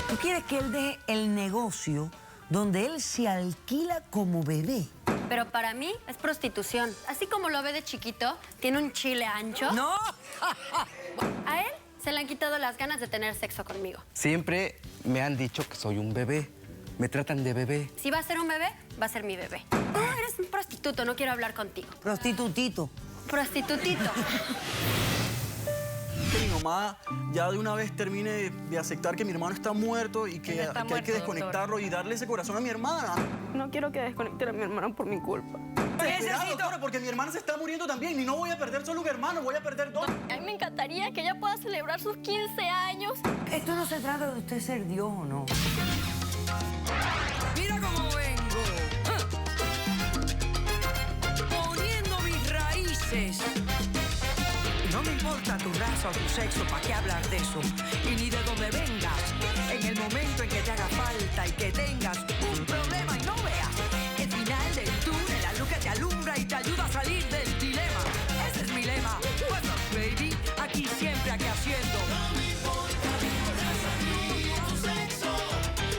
Tú quieres que él deje el negocio donde él se alquila como bebé. Pero para mí es prostitución. Así como lo ve de chiquito, tiene un chile ancho. ¡No! A él se le han quitado las ganas de tener sexo conmigo. Siempre me han dicho que soy un bebé. Me tratan de bebé. Si va a ser un bebé, va a ser mi bebé. Tú eres un prostituto, no quiero hablar contigo. Prostitutito. Prostitutito. Que mi mamá ya de una vez termine de aceptar que mi hermano está muerto y que hay que desconectarlo y darle ese corazón a mi hermana. No quiero que desconecten a mi hermano por mi culpa. Espera, doctora, porque mi hermana se está muriendo también y no voy a perder solo un hermano, voy a perder dos. A mí me encantaría que ella pueda celebrar sus 15 años. Esto no se trata de usted ser Dios o no. Mira cómo vengo. Poniendo mis raíces. No me importa tu raza o tu sexo, ¿para qué hablar de eso? Y ni de dónde vengas. En el momento en que te haga falta y que tengas un problema y no veas el final del túnel, la luz que te alumbra y te ayuda a salir del dilema. Ese es mi lema. What's up, baby? Aquí siempre, aquí haciendo. No me importa tu sexo.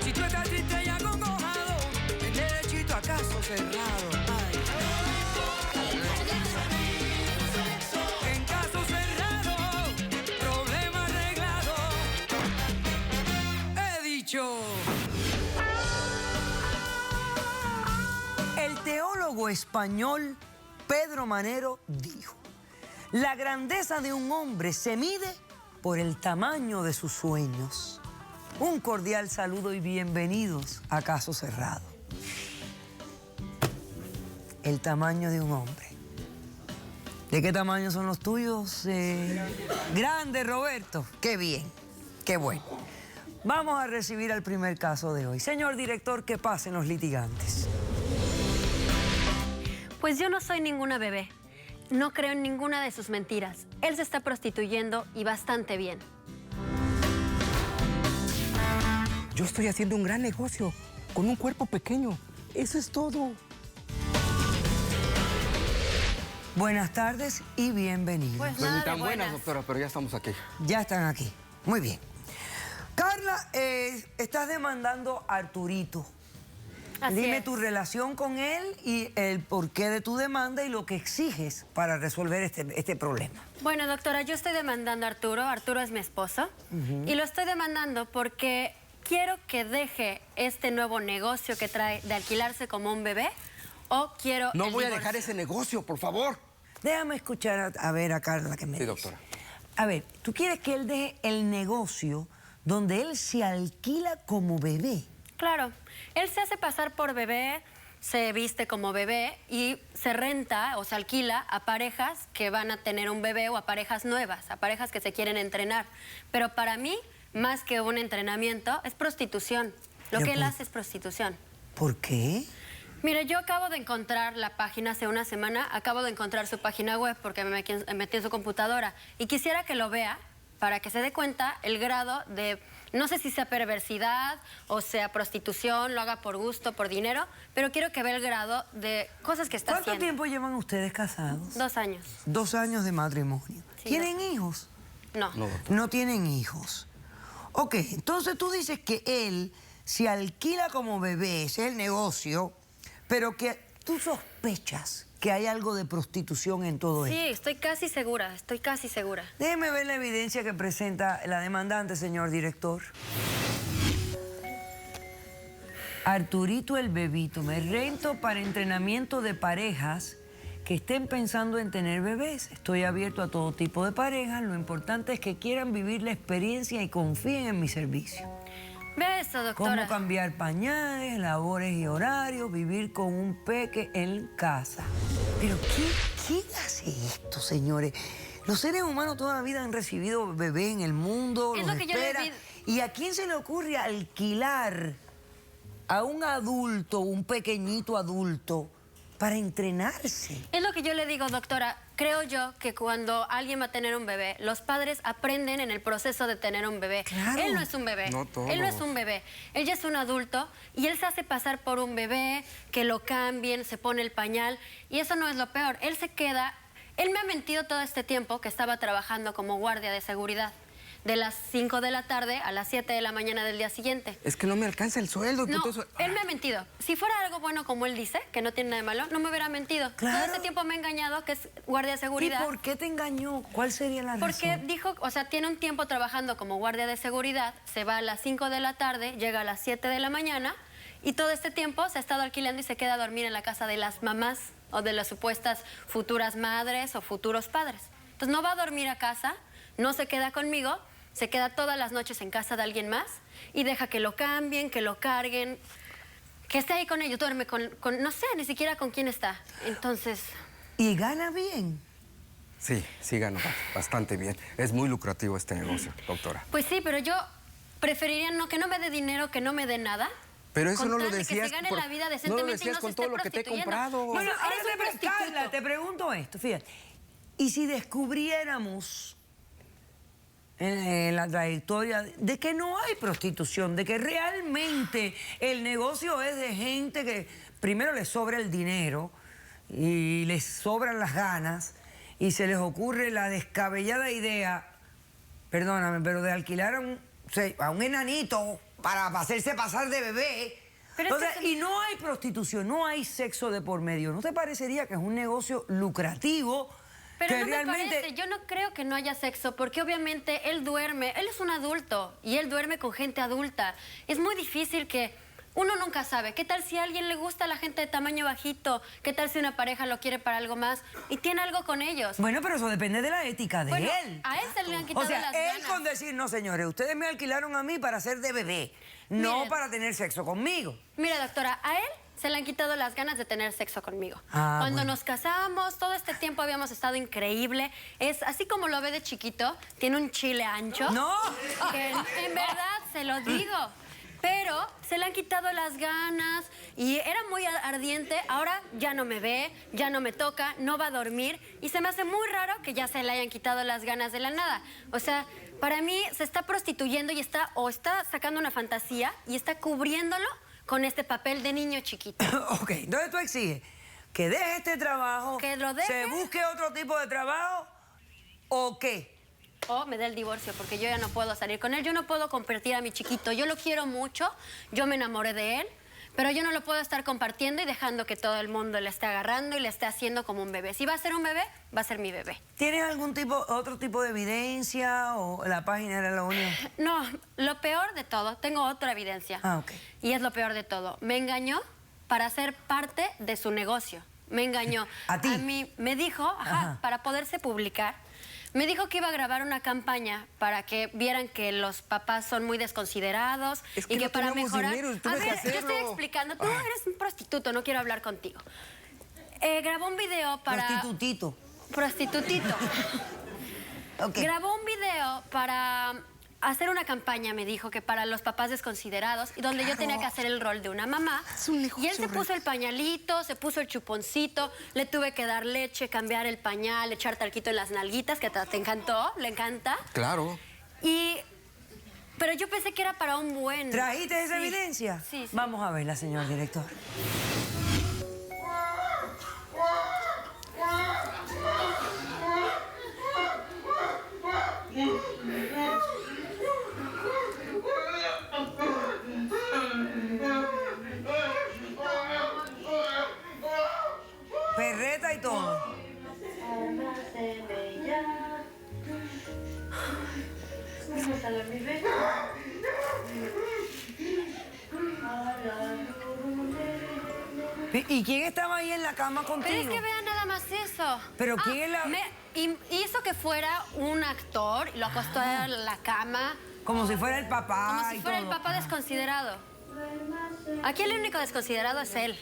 Si tú estás triste y acongojado, el derechito a caso cerrado. Ay. En caso cerrado, problema arreglado. He dicho. El teólogo español Pedro Manero dijo: la grandeza de un hombre se mide por el tamaño de sus sueños. Un cordial saludo y bienvenidos a Caso Cerrado. El tamaño de un hombre. ¿De qué tamaño son los tuyos? Grande, Roberto. Qué bien, qué bueno. Vamos a recibir al primer caso de hoy. Señor director, que pasen los litigantes. Pues yo no soy ninguna bebé. No creo en ninguna de sus mentiras. Él se está prostituyendo y bastante bien. Yo estoy haciendo un gran negocio con un cuerpo pequeño. Eso es todo. Buenas tardes y bienvenidos. Pues Pues nada ni de tan buenas, buenas. doctora, pero ya estamos aquí. Ya están aquí. Muy bien. Carla, estás demandando a Arturito. Así Dime es. tu relación con él y el porqué de tu demanda y lo que exiges para resolver este problema. Bueno, doctora, yo estoy demandando a Arturo. Arturo es mi esposo. Y lo estoy demandando porque quiero que deje este nuevo negocio que trae de alquilarse como un bebé o quiero No el voy a divorcio. dejar ese negocio, por favor. Déjame escuchar a ver a Carla que me Sí, dice. doctora. A ver, ¿tú quieres que él deje el negocio donde él se alquila como bebé? Claro, él se hace pasar por bebé, se viste como bebé y se renta o se alquila a parejas que van a tener un bebé o a parejas nuevas, a parejas que se quieren entrenar. Pero para mí, más que un entrenamiento, es prostitución. Lo Ya, que él pues. hace es prostitución. ¿Por qué? Mire, yo acabo de encontrar la página hace una semana, acabo de encontrar su página web porque me metí en su computadora y quisiera que lo vea para que se dé cuenta el grado de, no sé si sea perversidad o sea prostitución, lo haga por gusto, por dinero, pero quiero que vea el grado de cosas que está ¿Cuánto haciendo. tiempo llevan ustedes casados? 2 años. 2 años de matrimonio. Sí, ¿Tienen hijos? No. No, doctora. No tienen hijos. Ok, entonces tú dices que él se alquila como bebé, ese es el negocio, pero que tú sospechas que hay algo de prostitución en todo Sí, esto. estoy casi segura, estoy casi segura. Déjeme ver la evidencia que presenta la demandante, señor director. Arturito el bebito, me rento para entrenamiento de parejas que estén pensando en tener bebés. Estoy abierto a todo tipo de parejas. Lo importante es que quieran vivir la experiencia y confíen en mi servicio. Vea esto, Cómo doctora. cambiar pañales, labores y horarios, vivir con un peque en casa. Pero ¿quién hace esto, señores? Los seres humanos toda la vida han recibido bebés en el mundo, Es los lo que yo le esperan. pido. ¿Y a quién se le ocurre alquilar a un adulto, un pequeñito adulto, para entrenarse? Es lo que yo le digo, doctora. Creo yo que cuando alguien va a tener un bebé, los padres aprenden en el proceso de tener un bebé. Claro. Él no es un bebé. No todos. Él no es un bebé. Él ya es un adulto y él se hace pasar por un bebé, que lo cambien, se pone el pañal. Y eso no es lo peor. Él se queda... Él me ha mentido todo este tiempo que estaba trabajando como guardia de seguridad. de las 5 de la tarde a las 7 de la mañana del día siguiente. Es que no me alcanza el sueldo. No, entonces... él me ha mentido. Si fuera algo bueno como él dice, que no tiene nada de malo, no me hubiera mentido. Claro. Todo este tiempo me ha engañado, que es guardia de ¿Y seguridad. por qué te engañó? ¿Cuál sería la razón? Porque dijo, o sea, tiene un tiempo trabajando como guardia de seguridad, se va a las 5 de la tarde, llega a las 7 de la mañana y todo este tiempo se ha estado alquilando y se queda a dormir en la casa de las mamás o de las supuestas futuras madres o futuros padres. Entonces no va a dormir a casa, no se queda conmigo, se queda todas las noches en casa de alguien más y deja que lo cambien, que lo carguen, que esté ahí con ellos, duerme con no sé, ni siquiera con quién está. Entonces... ¿Y gana bien? Sí, gano bastante bien. Es muy lucrativo este negocio, doctora. Pues sí, pero yo preferiría que no me dé dinero, que no me dé nada. Pero eso con no lo tal de decías... que se gane la vida no decentemente lo decías y no con se todo esté lo que te he prostituyendo. comprado. Bueno, Ahora eres un prostituto. Carla, te pregunto esto, fíjate. ¿Y si descubriéramos en la trayectoria de que no hay prostitución, de que realmente el negocio es de gente que primero les sobra el dinero y les sobran las ganas y se les ocurre la descabellada idea, perdóname, pero de alquilar a un enanito para hacerse pasar de bebé? Pero O sea, y no hay prostitución, no hay sexo de por medio. ¿No te parecería que es un negocio lucrativo? Pero que no me realmente... parece, yo no creo que no haya sexo, porque obviamente él duerme, él es un adulto y él duerme con gente adulta. Es muy difícil que... Uno nunca sabe. ¿Qué tal si a alguien le gusta a la gente de tamaño bajito? ¿Qué tal si una pareja lo quiere para algo más y tiene algo con ellos? Bueno, pero eso depende de la ética de Bueno, él. a él se le han quitado O sea, las él ganas. con decir, no, señores, ustedes me alquilaron a mí para ser de bebé, no Miren. para tener sexo conmigo. Mire, doctora, a él se le han quitado las ganas de tener sexo conmigo. Ah, Cuando bueno. nos casamos, todo este tiempo habíamos estado increíble. Es así como lo ve de chiquito, tiene un chile ancho. ¡No! Que en verdad, se lo digo. Pero se le han quitado las ganas y era muy ardiente. Ahora ya no me ve, ya no me toca, no va a dormir. Y se me hace muy raro que ya se le hayan quitado las ganas de la nada. O sea, para mí se está prostituyendo y está sacando una fantasía y está cubriéndolo con este papel de niño chiquito. Ok, entonces tú exiges que deje este trabajo, Que lo deje. se busque otro tipo de trabajo, ¿o qué? O me dé el divorcio, porque yo ya no puedo salir con él. Yo no puedo compartir a mi chiquito. Yo lo quiero mucho, yo me enamoré de él, pero yo no lo puedo estar compartiendo y dejando que todo el mundo le esté agarrando y le esté haciendo como un bebé. Si va a ser un bebé, va a ser mi bebé. ¿Tienes otro tipo de evidencia o la página era la única? No, lo peor de todo, tengo otra evidencia. Ah, ok. Y es lo peor de todo. Me engañó para ser parte de su negocio. Me engañó. ¿A ti? A mí me dijo, Ajá. para poderse publicar, me dijo que iba a grabar una campaña para que vieran que los papás son muy desconsiderados Es que y que no para tenemos mejorar... dinero, a tuve que ver, yo estoy hacerlo. explicando. Tú eres un prostituto, no quiero hablar contigo. Grabó un video para... Prostitutito. Prostitutito. Ok. Grabó un video para hacer una campaña, me dijo, que para los papás desconsiderados, y donde yo tenía que hacer el rol de una mamá. Es un negocio, Y él se puso el pañalito, se puso el chuponcito, le tuve que dar leche, cambiar el pañal, echar talquito en las nalguitas, que te encantó, le encanta. Claro. Pero yo pensé que era para un buen... ¿Trajiste esa Sí. evidencia? Sí, sí. Vamos a verla, señor director. Perreta y todo. ¿Y quién estaba ahí en la cama contigo? Pero es que vean nada más eso. ¿Pero quién es la...? Hizo que fuera un actor, lo acostó en la cama, Como si fuera el papá como si y fuera el todo. papá desconsiderado. Aquí el único desconsiderado es él.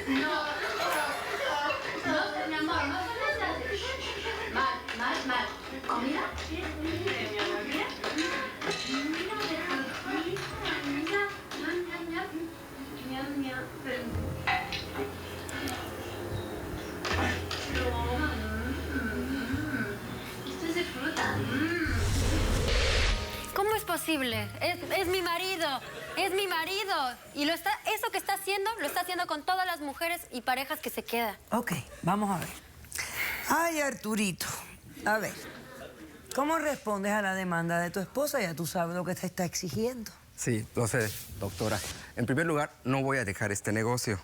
Mi amor, no se hace. Mal. ¿Comida? Mi amor, mira. Esto es de fruta. ¿Cómo es posible? Es mi marido, es mi marido. Y eso que está haciendo, lo está haciendo con todas las mujeres y parejas que se queda. Ok, vamos a ver. Ay, Arturito. A ver. ¿Cómo respondes a la demanda de tu esposa? Ya tú sabes lo que te está exigiendo. Sí, lo sé, doctora. En primer lugar, no voy a dejar este negocio.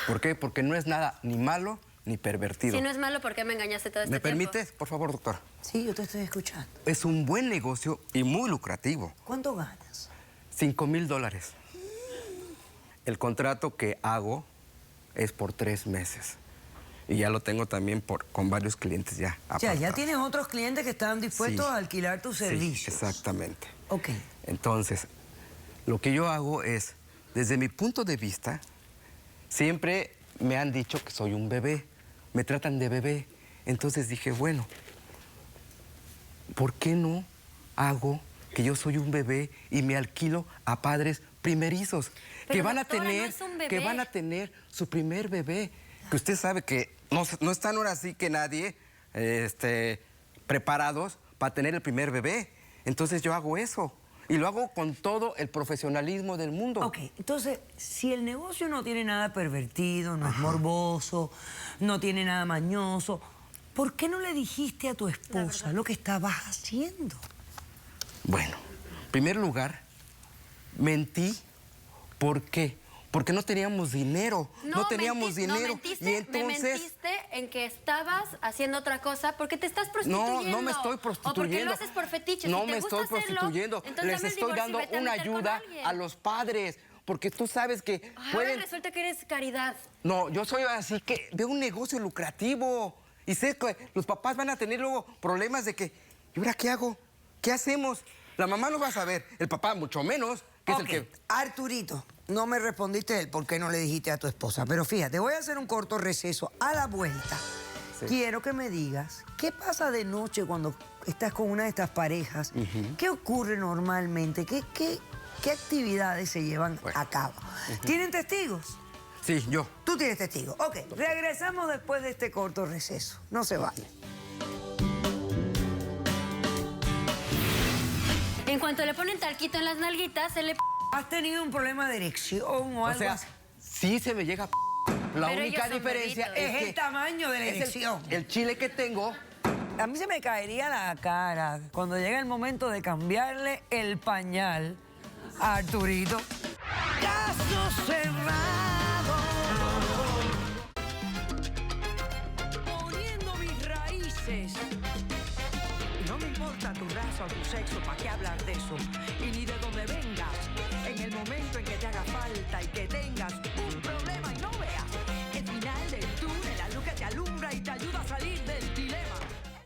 ¿Por qué? Porque no es nada ni malo ni pervertido. Si no es malo, ¿por qué me engañaste todo este ¿Me tiempo? permites, por favor, doctora? Sí, yo te estoy escuchando. Es un buen negocio y muy lucrativo. ¿Cuánto ganas? $5,000. El contrato que hago es por 3 meses. Y ya lo tengo también con varios clientes ya O sea, ya apartados. tienes otros clientes que están dispuestos Sí. a alquilar tus servicios. Sí, exactamente. Ok. Entonces, lo que yo hago es, desde mi punto de vista, siempre me han dicho que soy un bebé. Me tratan de bebé. Entonces dije, bueno, ¿por qué no hago que yo soy un bebé y me alquilo a padres primerizos? Pero, Que van, doctora, a tener, no es un bebé. que van a tener su primer bebé. Que usted sabe que no están ahora sí que nadie preparados para tener el primer bebé. Entonces yo hago eso. Y lo hago con todo el profesionalismo del mundo. Ok, entonces, si el negocio no tiene nada pervertido, no es morboso, no tiene nada mañoso, ¿por qué no le dijiste a tu esposa lo que estabas haciendo? Bueno, en primer lugar, mentí. ¿Por qué? Porque no teníamos dinero. No teníamos dinero. No mentiste, y entonces... me mentiste en que estabas haciendo otra cosa porque te estás prostituyendo. No me estoy prostituyendo. O porque lo haces por fetiche. No Si te me gusta estoy hacerlo, prostituyendo. entonces Les dame el estoy divorcio y dando vete a una meter con ayuda alguien. a los padres. Porque tú sabes que Ahora resulta que eres caridad. No, yo soy así que veo un negocio lucrativo. Y sé que los papás van a tener luego problemas de que, ¿y ahora qué hago? ¿Qué hacemos? La mamá no va a saber, el papá mucho menos, que es el Ok, que... Arturito, no me respondiste el por qué no le dijiste a tu esposa. Pero fíjate, voy a hacer un corto receso. A la vuelta, Sí. quiero que me digas qué pasa de noche cuando estás con una de estas parejas. ¿Qué ocurre normalmente? ¿Qué actividades se llevan a cabo? ¿Tienen testigos? Sí, yo. Tú tienes testigos. Ok, regresamos después de este corto receso. No se vayan. En cuanto le ponen talquito en las nalguitas, se le... ¿Has tenido un problema de erección o O algo sea, así? sí se me llega... La Pero única ellos son diferencia bebitos. es Es que... el tamaño de la es erección. el chile que tengo... A mí se me caería la cara cuando llega el momento de cambiarle el pañal a Arturito. Caso cerrado. Poniendo mis raíces. No me importa tu raza o tu sexo, ¿para qué hablar de eso? Y ni de dónde vengas. En el momento en que te haga falta y que tengas un problema y no